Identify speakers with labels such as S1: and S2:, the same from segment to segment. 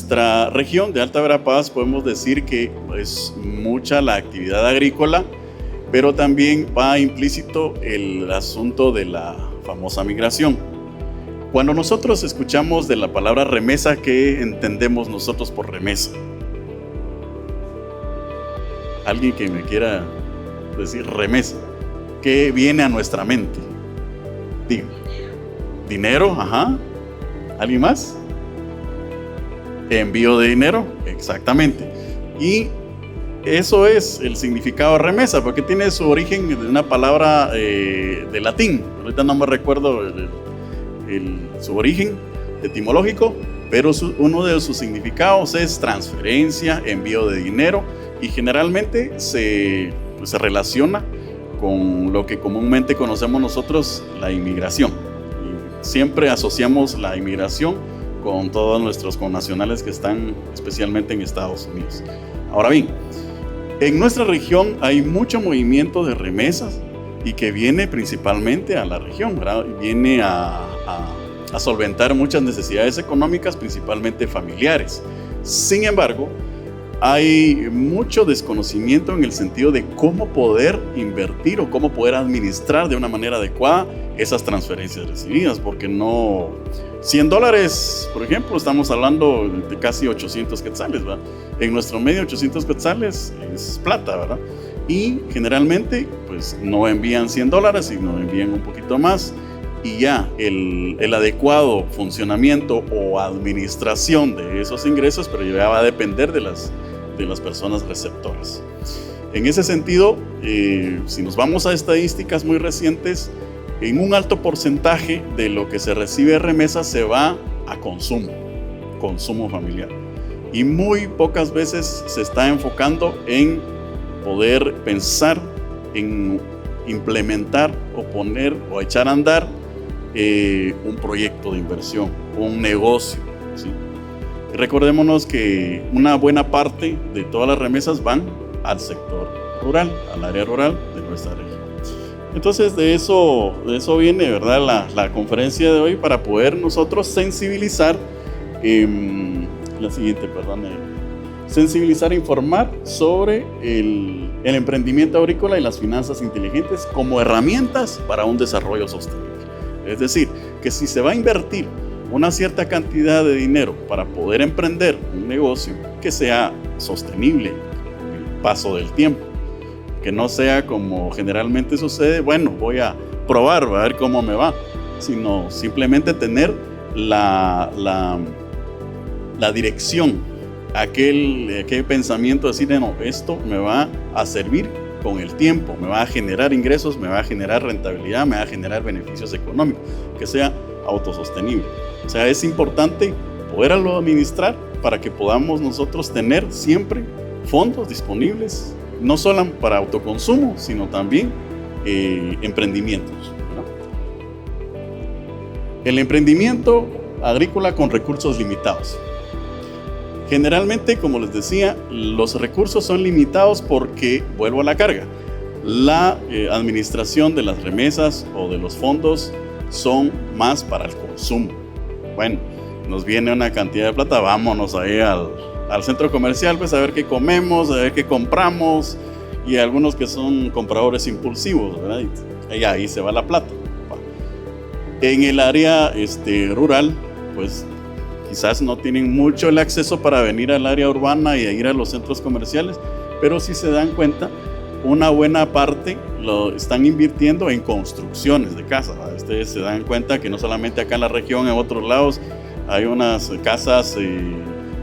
S1: nuestra región de Alta Verapaz podemos decir que es mucha la actividad agrícola, pero también va implícito el asunto de la famosa migración. Cuando nosotros escuchamos de la palabra remesa, ¿qué entendemos nosotros por remesa? Alguien que me quiera decir remesa, ¿qué viene a nuestra mente? Digo, dinero, ajá. ¿Alguien más? Envío de dinero, exactamente. Y eso es el significado de remesa, porque tiene su origen de una palabra de latín. Ahorita no me recuerdo su origen etimológico, pero uno de sus significados es transferencia, envío de dinero, y generalmente se relaciona con lo que comúnmente conocemos nosotros, la inmigración. Y siempre asociamos la inmigración con todos nuestros connacionales que están especialmente en Estados Unidos. Ahora bien, en nuestra región hay mucho movimiento de remesas y que viene principalmente a la región, ¿verdad? Viene a solventar muchas necesidades económicas, principalmente familiares. Sin embargo, hay mucho desconocimiento en el sentido de cómo poder invertir o cómo poder administrar de una manera adecuada esas transferencias recibidas, porque no... $100, por ejemplo, estamos hablando de casi 800 quetzales, ¿verdad? En nuestro medio 800 quetzales es plata, ¿verdad? Y generalmente pues no envían $100, sino envían un poquito más, y ya el adecuado funcionamiento o administración de esos ingresos, pero ya va a depender de las personas receptoras. En ese sentido, si nos vamos a estadísticas muy recientes, en un alto porcentaje de lo que se recibe de remesas se va a consumo familiar. Y muy pocas veces se está enfocando en poder pensar en implementar o poner o echar a andar un proyecto de inversión, un negocio, ¿sí? Recordémonos que una buena parte de todas las remesas van al sector rural, al área rural de nuestra región. Entonces de eso viene, ¿verdad? La conferencia de hoy, para poder nosotros sensibilizar, sensibilizar e informar sobre el emprendimiento agrícola y las finanzas inteligentes como herramientas para un desarrollo sostenible. Es decir, que si se va a invertir una cierta cantidad de dinero para poder emprender un negocio que sea sostenible con el paso del tiempo, que no sea como generalmente sucede, bueno, voy a probar, a ver cómo me va, sino simplemente tener la dirección, aquel pensamiento de decir, no, esto me va a servir con el tiempo, me va a generar ingresos, me va a generar rentabilidad, me va a generar beneficios económicos, que sea autosostenible. O sea, es importante poderlo administrar para que podamos nosotros tener siempre fondos disponibles, no solo para autoconsumo, sino también emprendimientos, ¿no? El emprendimiento agrícola con recursos limitados. Generalmente, como les decía, los recursos son limitados porque, vuelvo a la carga, la administración de las remesas o de los fondos son más para el consumo. Bueno, nos viene una cantidad de plata, vámonos ahí al centro comercial, pues a ver qué comemos, a ver qué compramos, y algunos que son compradores impulsivos, ¿verdad? Y ahí se va la plata. En el área rural, pues quizás no tienen mucho el acceso para venir al área urbana y a ir a los centros comerciales, pero si se dan cuenta, una buena parte lo están invirtiendo en construcciones de casas, ¿verdad? Ustedes se dan cuenta que no solamente acá en la región, en otros lados, hay unas casas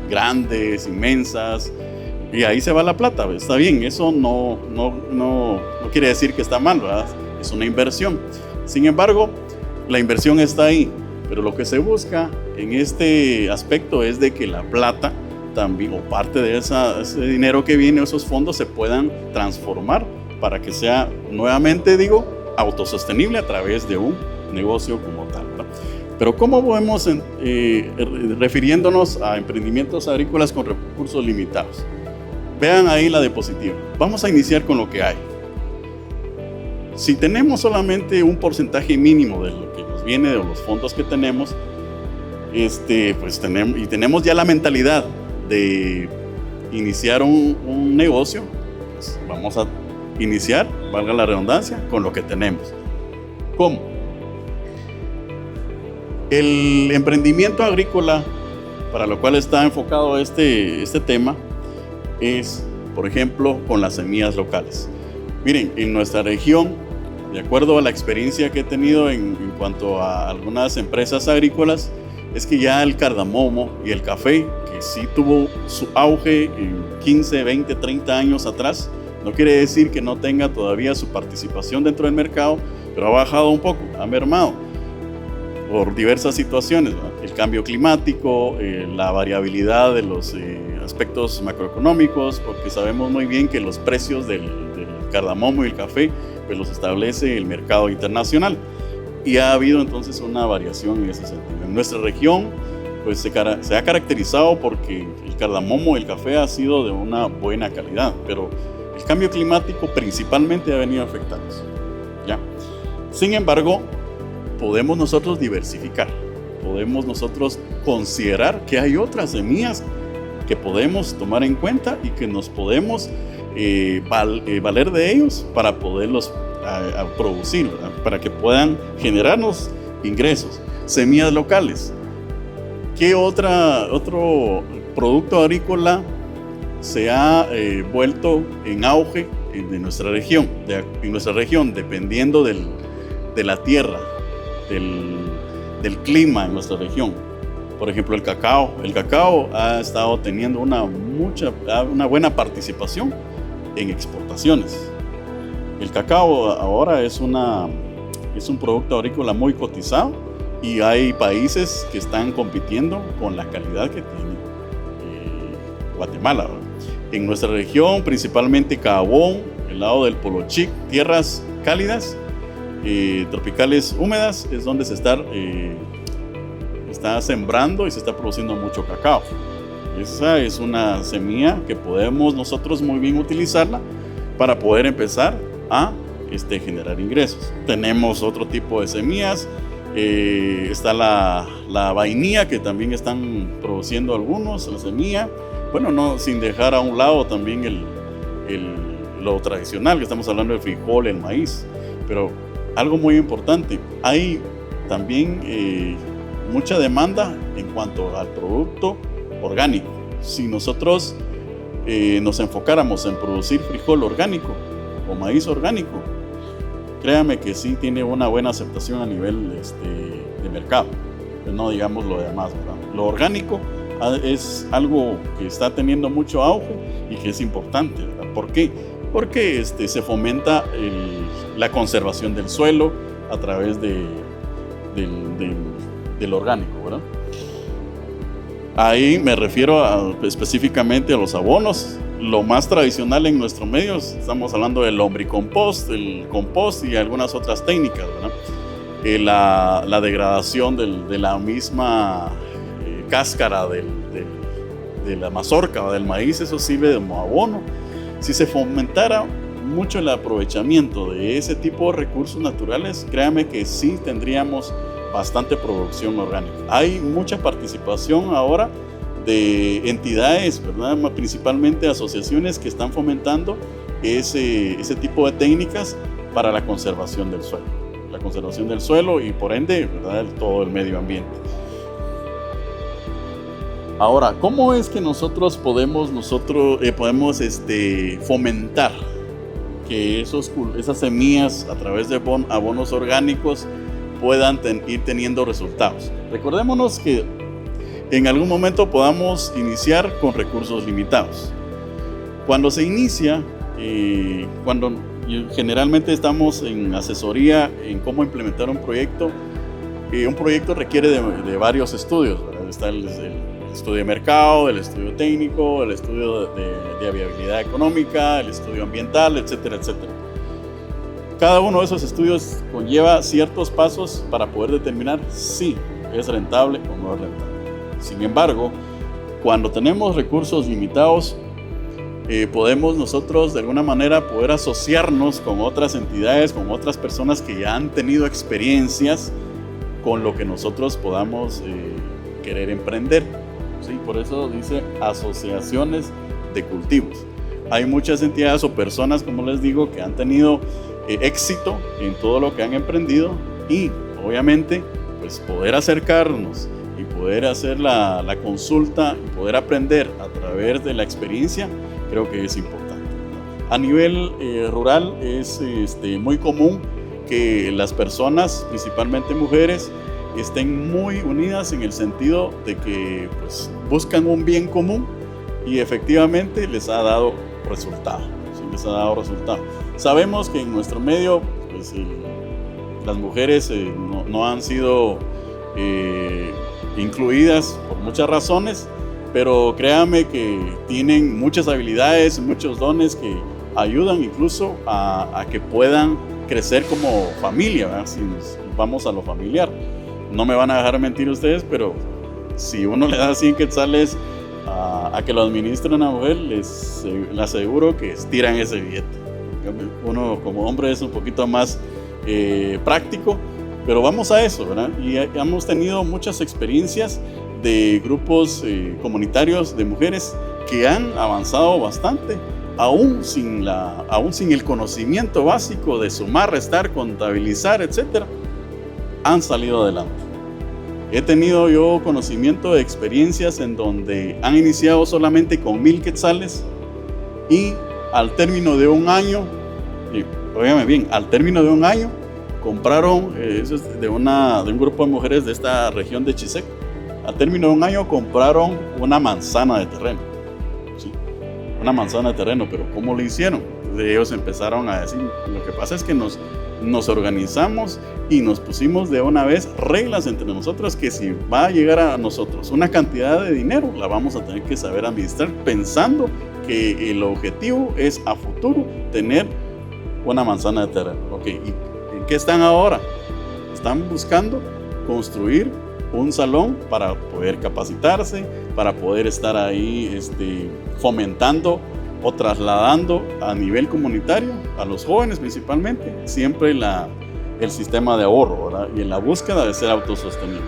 S1: grandes, inmensas, y ahí se va la plata. Está bien, eso no quiere decir que está mal, ¿verdad? Es una inversión. Sin embargo, la inversión está ahí, pero lo que se busca en este aspecto es de que la plata también, o parte de ese dinero que viene, esos fondos, se puedan transformar para que sea, nuevamente digo, autosostenible a través de un negocio como tal, ¿verdad? Pero ¿cómo podemos, refiriéndonos a emprendimientos agrícolas con recursos limitados? Vean ahí la diapositiva. Vamos a iniciar con lo que hay. Si tenemos solamente un porcentaje mínimo de lo que nos viene de los fondos que tenemos, pues tenemos ya la mentalidad de iniciar un negocio, pues vamos a iniciar, valga la redundancia, con lo que tenemos. ¿Cómo? El emprendimiento agrícola, para lo cual está enfocado este tema, es, por ejemplo, con las semillas locales. Miren, en nuestra región, de acuerdo a la experiencia que he tenido en cuanto a algunas empresas agrícolas, es que ya el cardamomo y el café, que sí tuvo su auge en 15, 20, 30 años atrás, no quiere decir que no tenga todavía su participación dentro del mercado, pero ha bajado un poco, ha mermado por diversas situaciones, ¿verdad? El cambio climático, la variabilidad de los aspectos macroeconómicos, porque sabemos muy bien que los precios del cardamomo y el café pues los establece el mercado internacional, y ha habido entonces una variación en ese sentido. En nuestra región pues se ha caracterizado porque el cardamomo y el café ha sido de una buena calidad, pero el cambio climático principalmente ha venido a afectarnos, ¿ya? Sin embargo, podemos nosotros diversificar, podemos nosotros considerar que hay otras semillas que podemos tomar en cuenta y que nos podemos valer de ellos para poderlos producir, ¿verdad? Para que puedan generarnos ingresos. Semillas locales. ¿Qué otro producto agrícola se ha vuelto en auge en nuestra región? En nuestra región, dependiendo de la tierra, del clima en nuestra región. Por ejemplo, el cacao. El cacao ha estado teniendo una buena participación en exportaciones. El cacao ahora es un producto agrícola muy cotizado, y hay países que están compitiendo con la calidad que tiene Guatemala, ¿verdad? En nuestra región, principalmente Caabón, el lado del Polo Chic, tierras cálidas, tropicales húmedas, es donde se está sembrando y se está produciendo mucho cacao. Esa es una semilla que podemos nosotros muy bien utilizarla para poder empezar a generar ingresos. Tenemos otro tipo de semillas, está la vainilla, que también están produciendo algunos, la semilla, bueno, no sin dejar a un lado también lo tradicional, que estamos hablando del frijol, el maíz. Pero algo muy importante, hay también mucha demanda en cuanto al producto orgánico. Si nosotros nos enfocáramos en producir frijol orgánico o maíz orgánico, créame que sí tiene una buena aceptación a nivel de mercado, no digamos lo demás, ¿verdad? Lo orgánico es algo que está teniendo mucho auge y que es importante, ¿verdad? ¿Por qué? Porque se fomenta la conservación del suelo a través del orgánico, ¿verdad? Ahí me refiero específicamente a los abonos. Lo más tradicional en nuestros medios, estamos hablando del lombricompost, el compost y algunas otras técnicas, ¿verdad? La degradación de la misma cáscara de la mazorca o del maíz, eso sirve como abono. Si se fomentara mucho el aprovechamiento de ese tipo de recursos naturales, créame que sí tendríamos bastante producción orgánica. Hay mucha participación ahora de entidades, ¿verdad? Principalmente asociaciones que están fomentando ese tipo de técnicas para la conservación del suelo. La conservación del suelo y por ende, ¿verdad?, todo el medio ambiente. Ahora, ¿cómo es que nosotros podemos fomentar que esas semillas a través de abonos orgánicos puedan ir teniendo resultados? Recordémonos que en algún momento podamos iniciar con recursos limitados. Cuando se inicia, generalmente estamos en asesoría en cómo implementar un proyecto requiere de varios estudios, ¿verdad? Está el estudio de mercado, el estudio técnico, el estudio de viabilidad económica, el estudio ambiental, etcétera, etcétera. Cada uno de esos estudios conlleva ciertos pasos para poder determinar si es rentable o no es rentable. Sin embargo, cuando tenemos recursos limitados, podemos nosotros de alguna manera poder asociarnos con otras entidades, con otras personas que ya han tenido experiencias con lo que nosotros podamos querer emprender. ¿Sí? Por eso dice asociaciones de cultivos. Hay muchas entidades o personas, como les digo, que han tenido éxito en todo lo que han emprendido y obviamente pues poder acercarnos y poder hacer la consulta y poder aprender a través de la experiencia, creo que es importante. A nivel rural es muy común que las personas, principalmente mujeres, estén muy unidas en el sentido de que pues, buscan un bien común y efectivamente les ha dado resultado. ¿Sí? Les ha dado resultado. Sabemos que en nuestro medio pues, las mujeres no han sido incluidas por muchas razones, pero créanme que tienen muchas habilidades, muchos dones que ayudan incluso a que puedan crecer como familia, ¿verdad? Si nos vamos a lo familiar. No me van a dejar mentir ustedes, pero si uno le da 100 quetzales a que lo administre una mujer, les aseguro que estiran ese billete. Uno como hombre es un poquito más práctico, pero vamos a eso, ¿verdad? Y hemos tenido muchas experiencias de grupos comunitarios de mujeres que han avanzado bastante, aún sin el conocimiento básico de sumar, restar, contabilizar, etc. Han salido adelante. He tenido yo conocimiento de experiencias en donde han iniciado solamente con 1,000 quetzales y al término de un año, óigame bien, al término de un año compraron, eso es de un grupo de mujeres de esta región de Chisec, al término de un año compraron una manzana de terreno. ¿Sí? Una manzana de terreno, pero ¿cómo lo hicieron? Entonces ellos empezaron a decir, lo que pasa es que nos organizamos y nos pusimos de una vez reglas entre nosotros que si va a llegar a nosotros una cantidad de dinero, la vamos a tener que saber administrar pensando que el objetivo es a futuro tener una manzana de terreno. Ok, ¿y en qué están ahora? Están buscando construir un salón para poder capacitarse, para poder estar ahí fomentando o trasladando a nivel comunitario, a los jóvenes principalmente, siempre el sistema de ahorro, ¿verdad? Y en la búsqueda de ser autosostenible.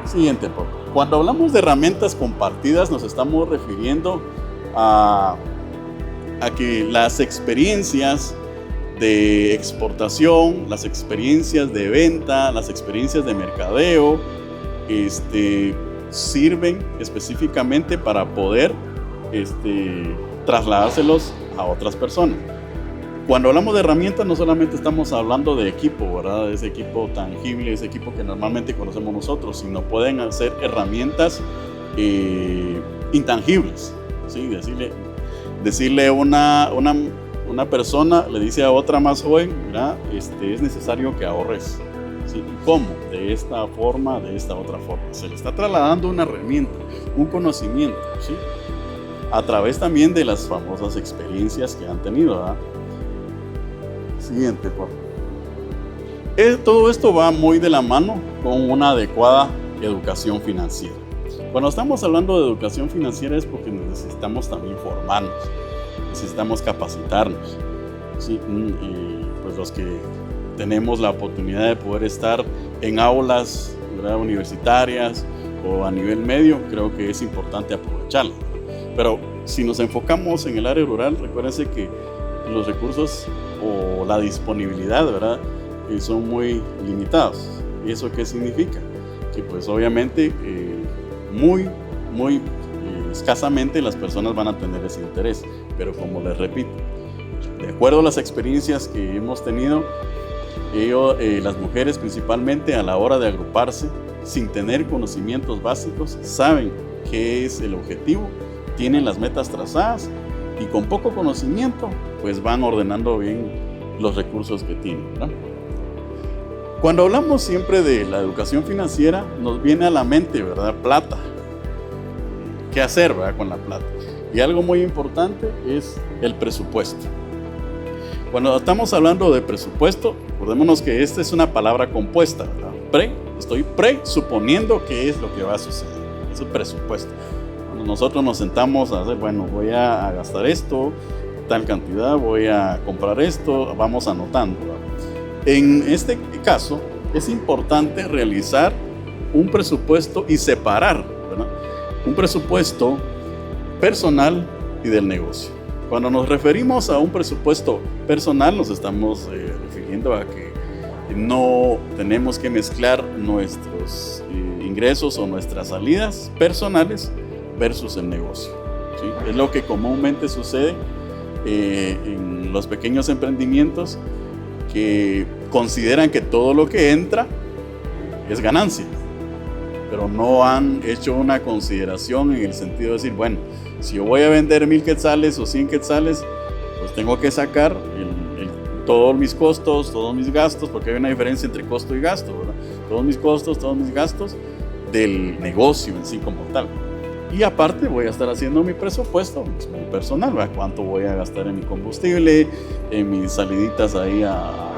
S1: Siguiente, por favor. Cuando hablamos de herramientas compartidas, nos estamos refiriendo a que las experiencias de exportación, las experiencias de venta, las experiencias de mercadeo, sirven específicamente para poder trasladárselos a otras personas. Cuando hablamos de herramientas, no solamente estamos hablando de equipo, ¿verdad? Ese equipo tangible, ese equipo que normalmente conocemos nosotros, sino pueden ser herramientas intangibles. ¿Sí? Decirle una persona le dice a otra más joven, mira, es necesario que ahorres. ¿Sí? ¿Cómo? De esta forma, de esta otra forma. Se le está trasladando una herramienta, un conocimiento, ¿sí? A través también de las famosas experiencias que han tenido, ¿verdad? Siguiente, por favor. Todo esto va muy de la mano con una adecuada educación financiera. Cuando estamos hablando de educación financiera es porque necesitamos también formarnos, necesitamos capacitarnos, ¿sí? Pues los que tenemos la oportunidad de poder estar en aulas, ¿verdad?, universitarias o a nivel medio, creo que es importante aprovecharlo. Pero si nos enfocamos en el área rural, recuérdense que los recursos o la disponibilidad, ¿verdad?, son muy limitados. ¿Y eso qué significa? Que pues obviamente muy escasamente las personas van a tener ese interés. Pero como les repito, de acuerdo a las experiencias que hemos tenido, las mujeres principalmente a la hora de agruparse sin tener conocimientos básicos saben qué es el objetivo, tienen las metas trazadas y con poco conocimiento pues van ordenando bien los recursos que tienen, ¿verdad? Cuando hablamos siempre de la educación financiera nos viene a la mente, ¿verdad?, plata. ¿Qué hacer, ¿verdad?, con la plata? Y algo muy importante es el presupuesto. Cuando estamos hablando de presupuesto, recordémonos que esta es una palabra compuesta, ¿verdad? Estoy presuponiendo qué es lo que va a suceder. Es el presupuesto. Cuando nosotros nos sentamos a hacer, bueno, voy a gastar esto, tal cantidad, voy a comprar esto, vamos anotando, ¿verdad? En este caso, es importante realizar un presupuesto y separar, ¿verdad?, un presupuesto personal y del negocio. Cuando nos referimos a un presupuesto personal, nos estamos refiriendo a que no tenemos que mezclar nuestros ingresos o nuestras salidas personales versus el negocio, ¿sí? Es lo que comúnmente sucede en los pequeños emprendimientos, que consideran que todo lo que entra es ganancia, pero no han hecho una consideración en el sentido de decir, bueno, si yo voy a vender 1000 quetzales o 100 quetzales, pues tengo que sacar todos mis costos, todos mis gastos, porque hay una diferencia entre costo y gasto, ¿verdad? Todos mis costos, todos mis gastos del negocio en sí como tal. Y aparte voy a estar haciendo mi presupuesto muy personal, ¿verdad? Cuánto voy a gastar en mi combustible, en mis saliditas ahí a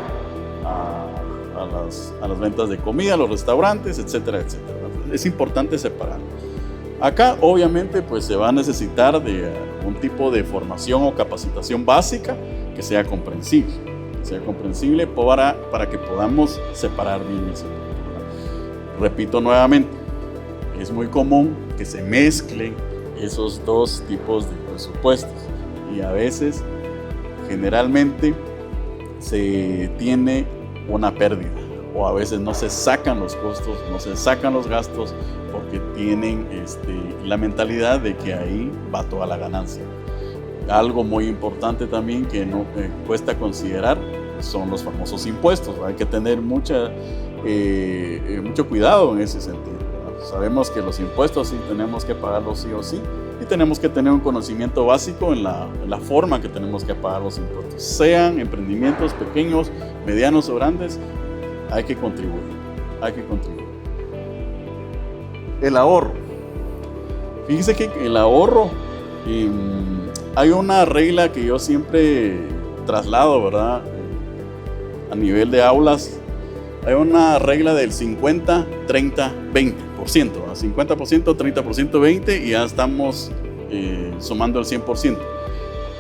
S1: las ventas de comida, a los restaurantes, etcétera, etcétera. Es importante separar. Acá obviamente pues se va a necesitar de algún tipo de formación o capacitación básica que sea comprensible para que podamos separar bien eso. Repito nuevamente, es muy común que se mezclen esos dos tipos de presupuestos y a veces, generalmente, se tiene una pérdida, o a veces no se sacan los costos, no se sacan los gastos, porque tienen la mentalidad de que ahí va toda la ganancia. Algo muy importante también que no cuesta considerar son los famosos impuestos. Hay que tener mucho cuidado en ese sentido, ¿verdad? Sabemos que los impuestos sí tenemos que pagarlos sí o sí, y tenemos que tener un conocimiento básico en la forma que tenemos que pagar los impuestos. Sean emprendimientos pequeños, medianos o grandes, hay que contribuir. El ahorro. Fíjese que el ahorro, hay una regla que yo siempre traslado, ¿verdad? A nivel de aulas, hay una regla del 50, 30, 20%. 50%, 30%, 20%, y ya estamos sumando el 100%.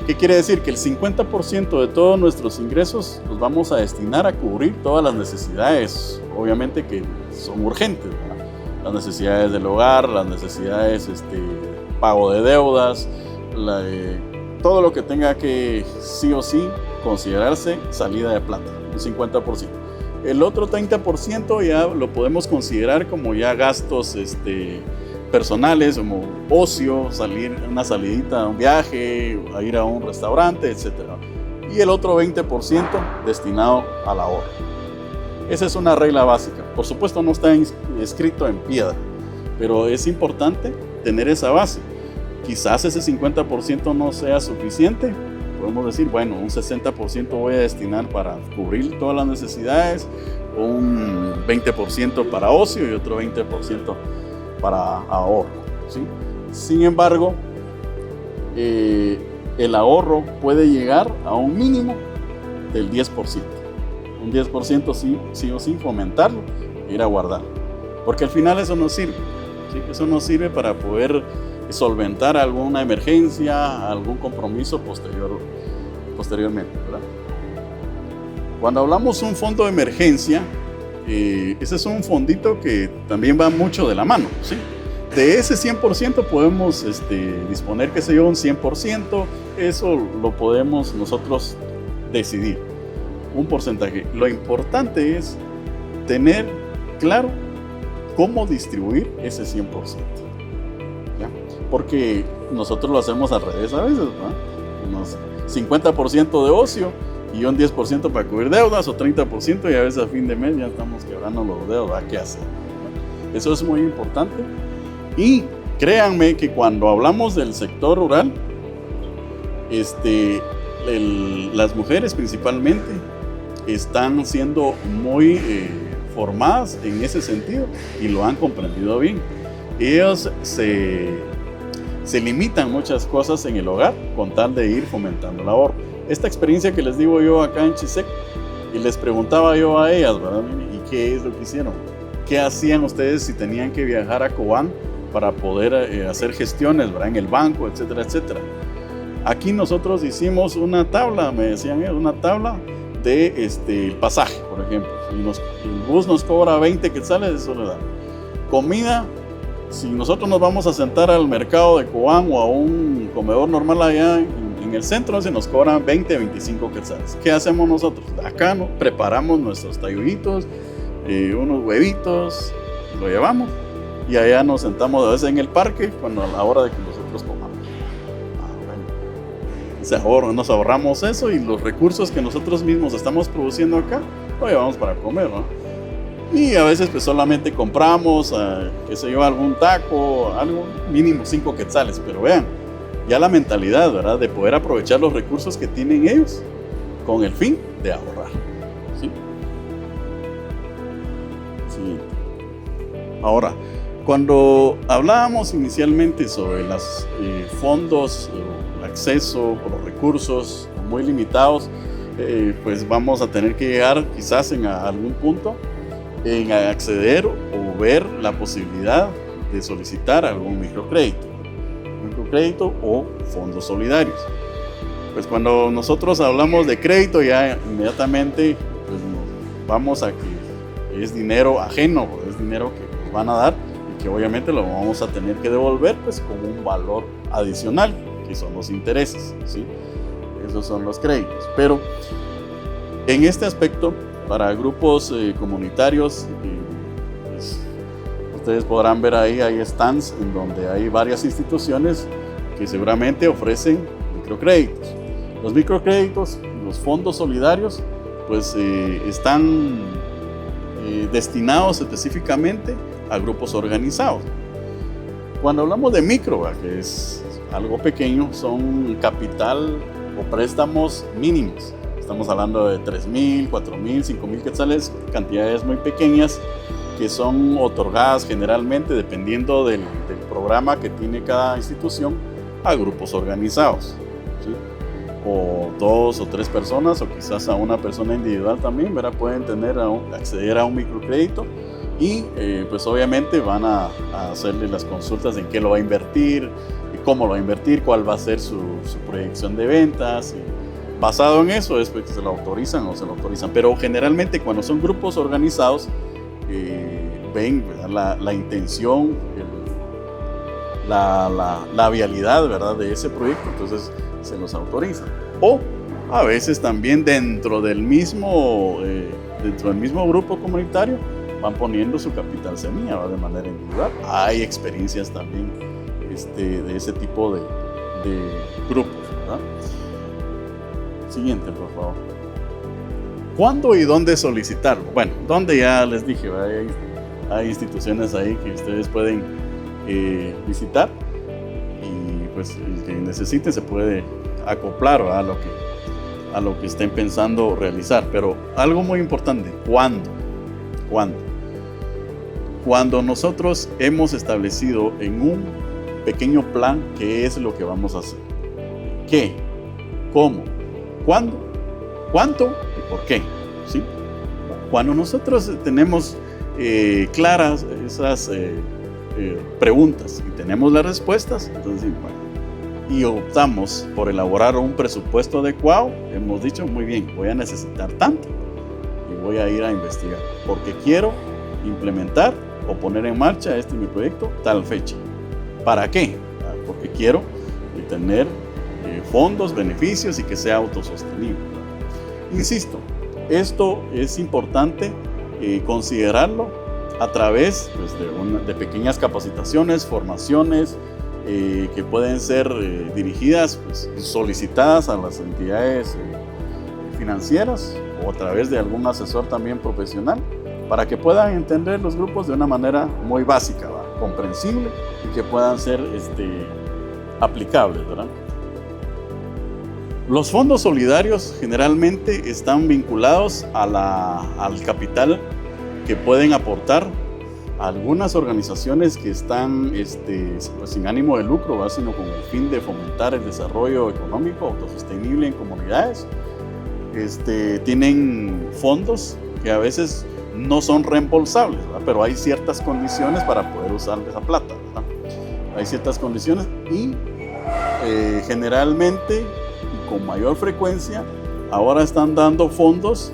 S1: ¿Qué quiere decir? Que el 50% de todos nuestros ingresos los vamos a destinar a cubrir todas las necesidades, obviamente que son urgentes, ¿verdad? Las necesidades del hogar, las necesidades, pago de deudas, todo lo que tenga que sí o sí considerarse salida de plata, un 50%. El otro 30% ya lo podemos considerar como ya gastos personales, como ocio, una salidita a un viaje, a ir a un restaurante, etc. Y el otro 20% destinado al ahorro. Esa es una regla básica. Por supuesto no está escrito en piedra, pero es importante tener esa base. Quizás ese 50% no sea suficiente. Podemos decir, bueno, un 60% voy a destinar para cubrir todas las necesidades, un 20% para ocio y otro 20% para ahorro, ¿sí? Sin embargo, el ahorro puede llegar a un mínimo del 10%. Un 10% sí o sí fomentarlo, ir a guardar. Porque al final eso nos sirve, ¿sí? Eso nos sirve para poder solventar alguna emergencia, algún compromiso posteriormente, ¿verdad? Cuando hablamos de un fondo de emergencia, ese es un fondito que también va mucho de la mano, ¿sí? De ese 100% podemos disponer, qué sé yo, un 100%, eso lo podemos nosotros decidir, un porcentaje. Lo importante es tener claro cómo distribuir ese 100%, ¿ya? Porque nosotros lo hacemos al revés a veces, ¿no? Unos 50% de ocio y un 10% para cubrir deudas, o 30%, y a veces a fin de mes ya estamos quebrando los dedos, ¿verdad? ¿Qué hacer? Eso es muy importante. Y créanme que cuando hablamos del sector rural, las mujeres principalmente están siendo muy formadas en ese sentido y lo han comprendido bien. Ellos se limitan muchas cosas en el hogar con tal de ir fomentando el ahorro. Esta experiencia que les digo yo acá en Chisec, y les preguntaba yo a ellas, ¿verdad? ¿Y qué es lo que hicieron? ¿Qué hacían ustedes si tenían que viajar a Cobán para poder hacer gestiones, ¿verdad? En el banco, etcétera, etcétera? Aquí nosotros hicimos una tabla, me decían ellos, una tabla de el pasaje, por ejemplo. el bus nos cobra 20 quetzales, eso le da. Comida, si nosotros nos vamos a sentar al mercado de Cobán o a un comedor normal allá en el centro, se nos cobran 20, 25 quetzales. ¿Qué hacemos nosotros? Acá no preparamos nuestros tayuitos, unos huevitos, lo llevamos y allá nos sentamos a veces en el parque cuando a la hora de que nosotros comamos. Bueno, nos ahorramos eso y los recursos que nosotros mismos estamos produciendo acá lo llevamos para comer, ¿no? Y a veces pues solamente compramos, qué sé yo, algún taco, algo mínimo 5 quetzales, pero vean, ya la mentalidad, ¿verdad? De poder aprovechar los recursos que tienen ellos con el fin de ahorrar, ¿sí? Sí. Ahora, cuando hablábamos inicialmente sobre los fondos, el acceso por los recursos muy limitados, pues vamos a tener que llegar quizás en algún punto en acceder o ver la posibilidad de solicitar algún microcrédito o fondos solidarios. Pues cuando nosotros hablamos de crédito ya inmediatamente pues nos vamos a que es dinero ajeno, es dinero que nos van a dar y que obviamente lo vamos a tener que devolver pues con un valor adicional, que son los intereses, ¿sí? Esos son los créditos. Pero en este aspecto, para grupos comunitarios, pues, ustedes podrán ver ahí, hay stands en donde hay varias instituciones que seguramente ofrecen microcréditos. Los microcréditos, los fondos solidarios, pues están destinados específicamente a grupos organizados. Cuando hablamos de micro, que es algo pequeño, son capital o préstamos mínimos. Estamos hablando de 3,000, 4,000, 5,000 quetzales, cantidades muy pequeñas que son otorgadas generalmente, dependiendo del programa que tiene cada institución, a grupos organizados, ¿sí? O 2 o 3 personas, o quizás a una persona individual también, ¿verdad? Pueden acceder a un microcrédito y pues obviamente van a hacerle las consultas en qué lo va a invertir, y cómo lo va a invertir, cuál va a ser su proyección de ventas. Basado en eso es que se lo autorizan o se lo autorizan. Pero generalmente cuando son grupos organizados, ven, ¿verdad?, la intención, la vialidad, ¿verdad?, de ese proyecto, entonces se los autorizan. O a veces también dentro del mismo grupo comunitario van poniendo su capital semilla, ¿verdad?, de manera individual. Hay experiencias también de ese tipo de grupos, ¿verdad? Siguiente, por favor. ¿Cuándo y dónde solicitarlo? Bueno, donde ya les dije, hay instituciones ahí que ustedes pueden visitar y pues el que necesiten se puede acoplar, ¿verdad?, a lo que estén pensando realizar. Pero algo muy importante, ¿cuándo? Cuando nosotros hemos establecido en un pequeño plan qué es lo que vamos a hacer. ¿Qué? ¿Cómo? ¿Cuándo? ¿Cuánto? ¿Y por qué? ¿Sí? Cuando nosotros tenemos claras esas preguntas y tenemos las respuestas, entonces, bueno, y optamos por elaborar un presupuesto adecuado, hemos dicho, muy bien, voy a necesitar tanto y voy a ir a investigar, porque quiero implementar o poner en marcha mi proyecto tal fecha. ¿Para qué? Porque quiero tener fondos, beneficios y que sea autosostenible. Insisto, esto es importante considerarlo a través pues, de pequeñas capacitaciones, formaciones que pueden ser dirigidas, pues, solicitadas a las entidades financieras o a través de algún asesor también profesional, para que puedan entender los grupos de una manera muy básica, ¿verdad?, comprensible, y que puedan ser aplicables, ¿verdad? Los fondos solidarios generalmente están vinculados al capital que pueden aportar algunas organizaciones que están pues, sin ánimo de lucro, ¿verdad?, sino con el fin de fomentar el desarrollo económico autosostenible en comunidades. Tienen fondos que a veces no son reembolsables, ¿verdad?, pero hay ciertas condiciones para poder usar esa plata, ¿verdad? Hay ciertas condiciones y generalmente y con mayor frecuencia ahora están dando fondos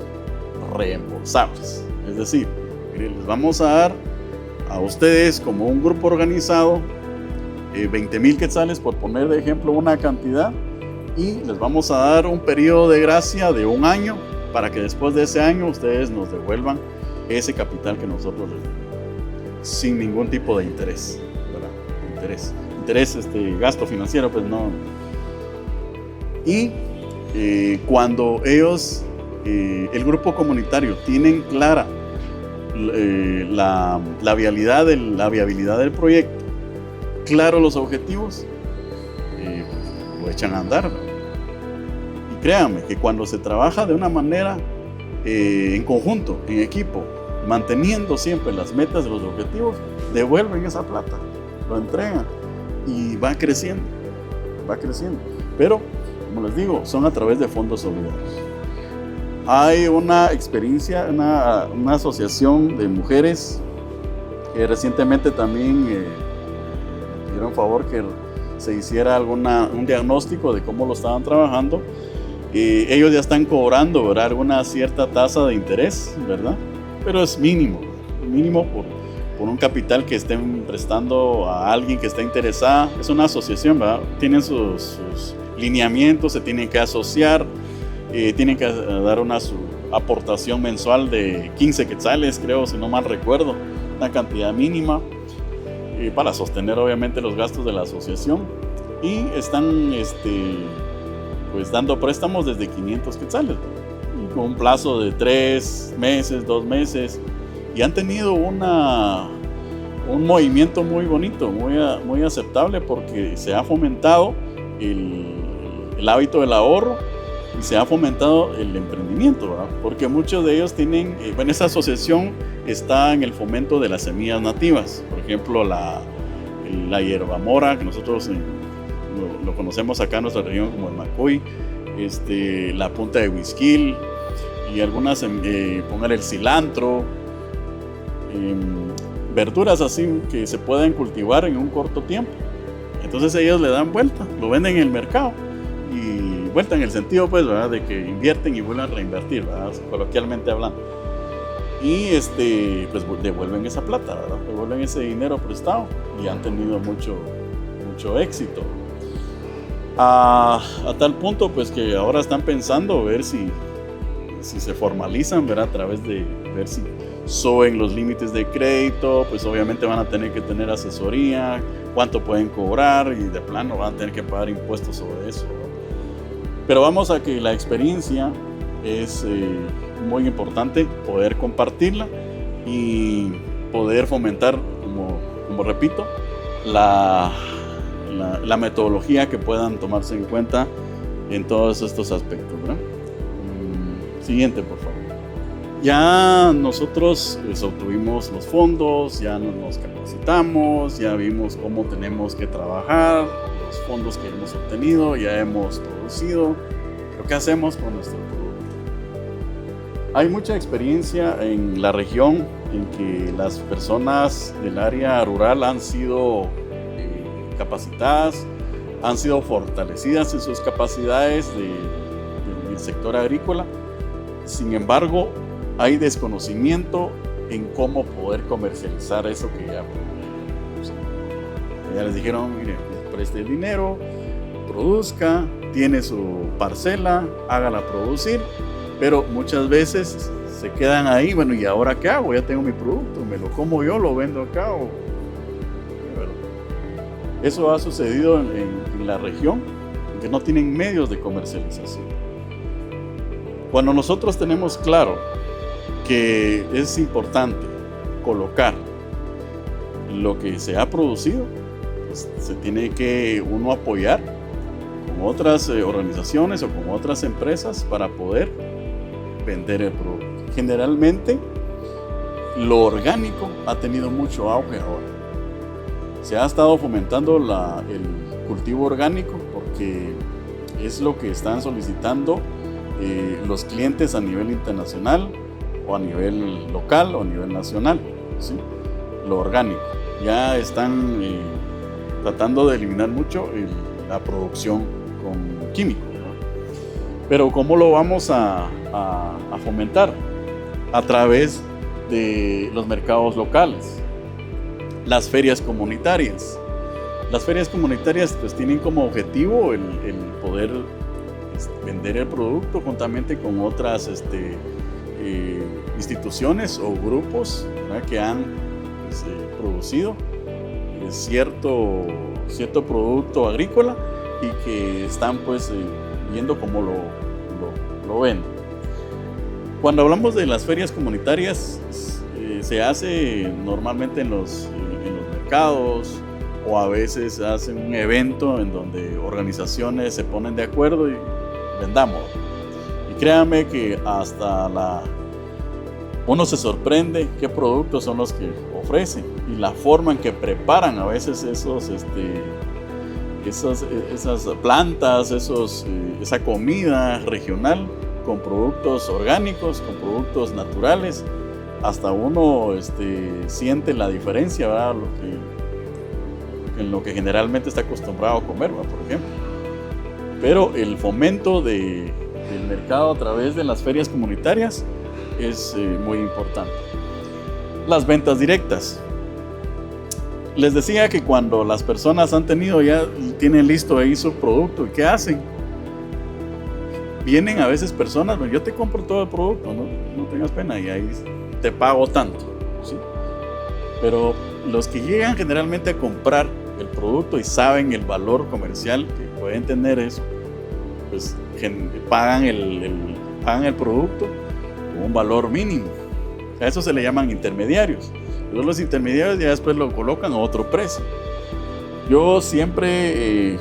S1: reembolsables. Es decir, mire, les vamos a dar a ustedes como un grupo organizado 20,000 quetzales, por poner de ejemplo una cantidad, y les vamos a dar un periodo de gracia de 1 año para que después de ese año ustedes nos devuelvan ese capital que nosotros les damos, sin ningún tipo de interés, ¿verdad? Interés, gasto financiero, pues no. Y cuando ellos, el grupo comunitario, tienen clara la viabilidad del proyecto, claro los objetivos, lo echan a andar, ¿no? Y créanme que cuando se trabaja de una manera en conjunto, en equipo, manteniendo siempre las metas de los objetivos, devuelven esa plata, lo entregan y va creciendo. Pero, como les digo, son a través de fondos solidarios. Hay una experiencia, una asociación de mujeres que recientemente también dieron favor que se hiciera un diagnóstico de cómo lo estaban trabajando. Ellos ya están cobrando, ¿verdad?, alguna cierta tasa de interés, ¿verdad? Pero es mínimo por un capital que estén prestando a alguien que está interesada. Es una asociación, ¿verdad? Tienen sus lineamientos, se tienen que asociar, tienen que dar su aportación mensual de 15 quetzales, creo, si no mal recuerdo, una cantidad mínima para sostener obviamente los gastos de la asociación, y están pues dando préstamos desde 500 quetzales, ¿no? Con un plazo de 3 meses, 2 meses, y han tenido un movimiento muy bonito, muy aceptable, porque se ha fomentado el hábito del ahorro y se ha fomentado el emprendimiento, ¿verdad? Porque muchos de ellos tienen, esa asociación está en el fomento de las semillas nativas, por ejemplo la hierbamora, que nosotros lo conocemos acá en nuestra región como el macuy, la punta de huisquil, y algunas, póngale el cilantro, verduras así que se pueden cultivar en un corto tiempo. Entonces ellos le dan vuelta, lo venden en el mercado, y vuelta en el sentido, pues, ¿verdad?, de que invierten y vuelven a reinvertir, ¿verdad?, coloquialmente hablando. Y pues devuelven esa plata, ¿verdad?, devuelven ese dinero prestado, y han tenido mucho éxito. A tal punto, pues, que ahora están pensando ver si se formalizan, ¿verdad?, a través de ver si suben los límites de crédito. Pues obviamente van a tener que tener asesoría, cuánto pueden cobrar, y de plano van a tener que pagar impuestos sobre eso, ¿verdad? Pero vamos a que la experiencia es muy importante poder compartirla y poder fomentar, como repito, la metodología que puedan tomarse en cuenta en todos estos aspectos, ¿verdad? Siguiente, por favor. Ya nosotros obtuvimos los fondos, ya nos capacitamos, ya vimos cómo tenemos que trabajar, los fondos que hemos obtenido, ya hemos producido. ¿Pero qué hacemos con nuestro producto? Hay mucha experiencia en la región en que las personas del área rural han sido capacitadas, han sido fortalecidas en sus capacidades del sector agrícola. Sin embargo, hay desconocimiento en cómo poder comercializar eso que ya produjeron. Ya les dijeron, mire, preste el dinero, produzca, tiene su parcela, hágala producir, pero muchas veces se quedan ahí. Bueno, ¿y ahora qué hago? Ya tengo mi producto, me lo como yo, lo vendo acá. Eso ha sucedido en la región, en que no tienen medios de comercialización. Cuando nosotros tenemos claro que es importante colocar lo que se ha producido, pues se tiene que uno apoyar con otras organizaciones o con otras empresas para poder vender el producto. Generalmente lo orgánico ha tenido mucho auge ahora. Se ha estado fomentando el cultivo orgánico porque es lo que están solicitando los clientes a nivel internacional, o a nivel local, o a nivel nacional, ¿sí? Lo orgánico. Ya están tratando de eliminar mucho la producción con químicos, ¿no? Pero ¿cómo lo vamos a fomentar? A través de los mercados locales. Las ferias comunitarias. Las ferias comunitarias pues tienen como objetivo el poder vender el producto juntamente con otras instituciones o grupos, ¿verdad?, que han producido cierto producto agrícola y que están pues viendo cómo lo venden. Cuando hablamos de las ferias comunitarias, se hace normalmente en los mercados, o a veces hacen un evento en donde organizaciones se ponen de acuerdo y vendamos. Y créanme que hasta uno se sorprende qué productos son los que ofrecen y la forma en que preparan a veces esas plantas, esa comida regional con productos orgánicos, con productos naturales. Hasta uno siente la diferencia, ¿verdad?, en lo que generalmente está acostumbrado a comer, ¿verdad?, por ejemplo. Pero el fomento del mercado a través de las ferias comunitarias es muy importante. Las ventas directas. Les decía que cuando las personas tienen listo ahí su producto, ¿y qué hacen? Vienen a veces personas, yo te compro todo el producto, no tengas pena, y ahí te pago tanto, ¿sí? Pero los que llegan generalmente a comprar el producto y saben el valor comercial que pueden tener eso, pues pagan el producto con un valor mínimo. A eso se le llaman intermediarios. Pero los intermediarios ya después lo colocan a otro precio. Yo siempre,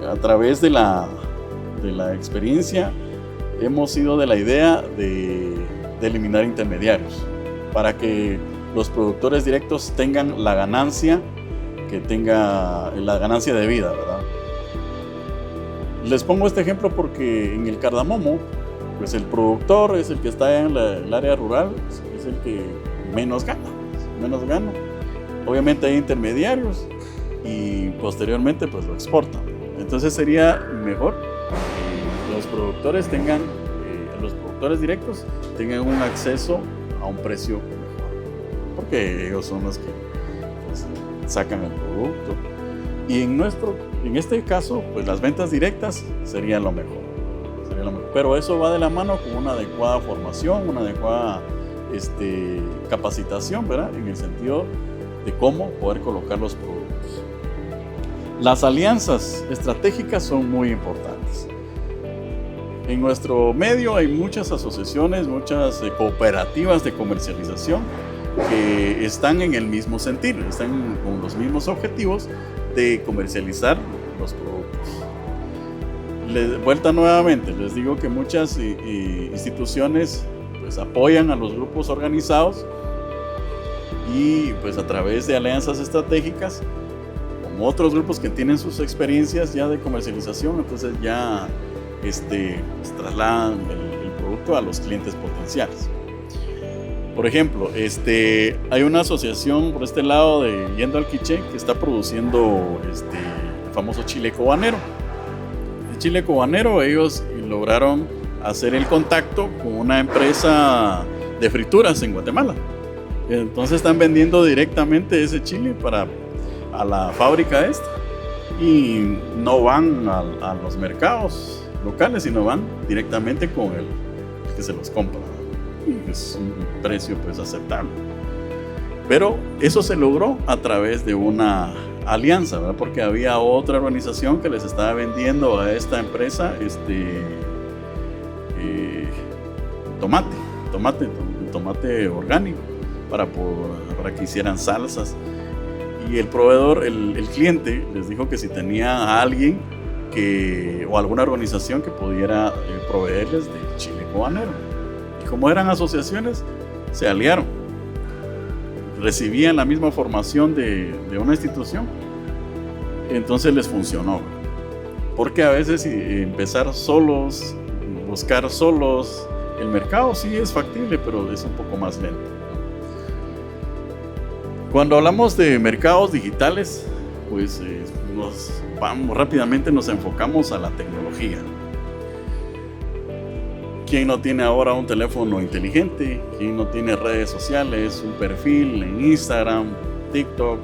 S1: a través de la experiencia, hemos sido de la idea de eliminar intermediarios para que los productores directos tengan la ganancia de vida, ¿verdad? Les pongo este ejemplo porque en el cardamomo, pues el productor es el que está en el área rural, es el que menos gana. Obviamente hay intermediarios y posteriormente pues lo exportan. Entonces sería mejor que los productores directos tengan un acceso a un precio mejor, porque ellos son los que pues, sacan el producto. Y en este caso, pues las ventas directas serían lo mejor. Pero eso va de la mano con una adecuada formación, una adecuada capacitación, ¿verdad?, en el sentido de cómo poder colocar los productos. Las alianzas estratégicas son muy importantes. En nuestro medio hay muchas asociaciones, muchas cooperativas de comercialización que están en el mismo sentido, están con los mismos objetivos de comercializar los productos. Vuelta nuevamente, les digo que muchas instituciones pues apoyan a los grupos organizados y pues a través de alianzas estratégicas con otros grupos que tienen sus experiencias ya de comercialización, entonces ya pues trasladan el producto a los clientes potenciales. Por ejemplo, hay una asociación por este lado de Yendo al Quiché que está produciendo el famoso chile cobanero. El chile cobanero, ellos lograron hacer el contacto con una empresa de frituras en Guatemala. Entonces están vendiendo directamente ese chile a la fábrica esta y no van a los mercados locales, sino van directamente con el que se los compra. Y es un precio pues aceptable. Pero eso se logró a través de una alianza, ¿verdad? Porque había otra organización que les estaba vendiendo a esta empresa tomate orgánico para que hicieran salsas. Y el proveedor, el cliente, les dijo que si tenía a alguien o alguna organización que pudiera proveerles de chile cobanero. Y como eran asociaciones, se aliaron. Recibían la misma formación de una institución. Entonces les funcionó. Porque a veces empezar solos, buscar solos el mercado sí es factible, pero es un poco más lento. Cuando hablamos de mercados digitales, pues rápidamente nos enfocamos a la tecnología. ¿Quién no tiene ahora un teléfono inteligente? ¿Quién no tiene redes sociales, un perfil en Instagram, TikTok?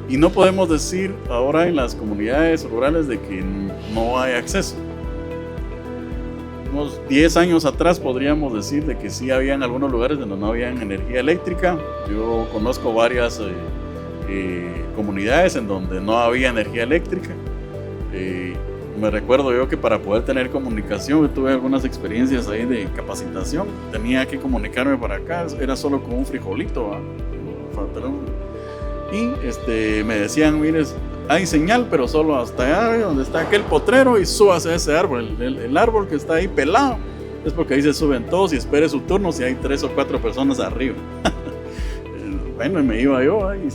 S1: Y no podemos decir ahora en las comunidades rurales de que no hay acceso. Unos 10 años atrás podríamos decir de que sí habían algunos lugares donde no había energía eléctrica. Yo conozco varias comunidades en donde no había energía eléctrica. Me recuerdo yo que para poder tener comunicación, yo tuve algunas experiencias ahí de capacitación. Tenía que comunicarme para acá, era solo con un frijolito, y me decían, mire, hay señal, pero solo hasta allá donde está aquel potrero, y súbase a ese árbol. El árbol que está ahí pelado es porque ahí se suben todos y espere su turno si hay 3 o 4 personas arriba. Bueno, y me iba yo, y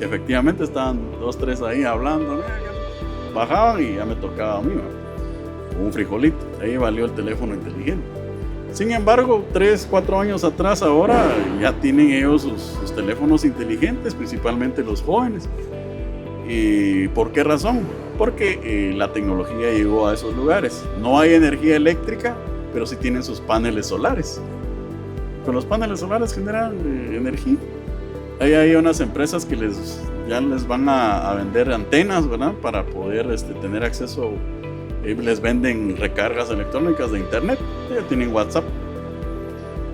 S1: efectivamente estaban 2, 3 ahí hablando. Bajaban y ya me tocaba a mí, un frijolito. Ahí valió el teléfono inteligente. Sin embargo, 3, 4 años atrás, ahora ya tienen ellos sus teléfonos inteligentes, principalmente los jóvenes. ¿Y por qué razón? Porque la tecnología llegó a esos lugares. No hay energía eléctrica, pero sí tienen sus paneles solares. Con los paneles solares generan energía. Ahí hay unas empresas que ya les van a vender antenas, ¿verdad? Para poder tener acceso. Les venden recargas electrónicas de internet. Ya tienen WhatsApp.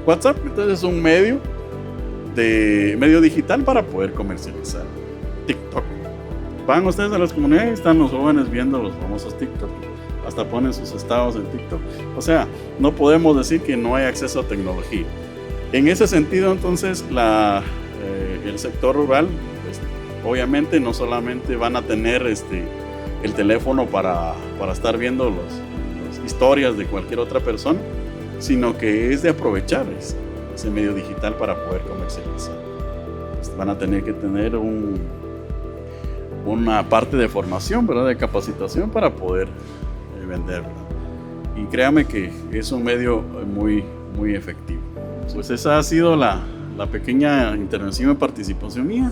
S1: WhatsApp entonces es un medio digital para poder comercializar. TikTok. Van ustedes a las comunidades, están los jóvenes viendo los famosos TikTok. Hasta ponen sus estados en TikTok. O sea, no podemos decir que no hay acceso a tecnología. En ese sentido, entonces, el sector rural, pues, obviamente no solamente van a tener el teléfono para estar viendo las historias de cualquier otra persona, sino que es de aprovechar ese medio digital para poder comercializar. Pues van a tener que tener una parte de formación, ¿verdad? De capacitación para poder venderlo. Y créame que es un medio muy, muy efectivo. Pues esa ha sido la pequeña intervención de participación mía.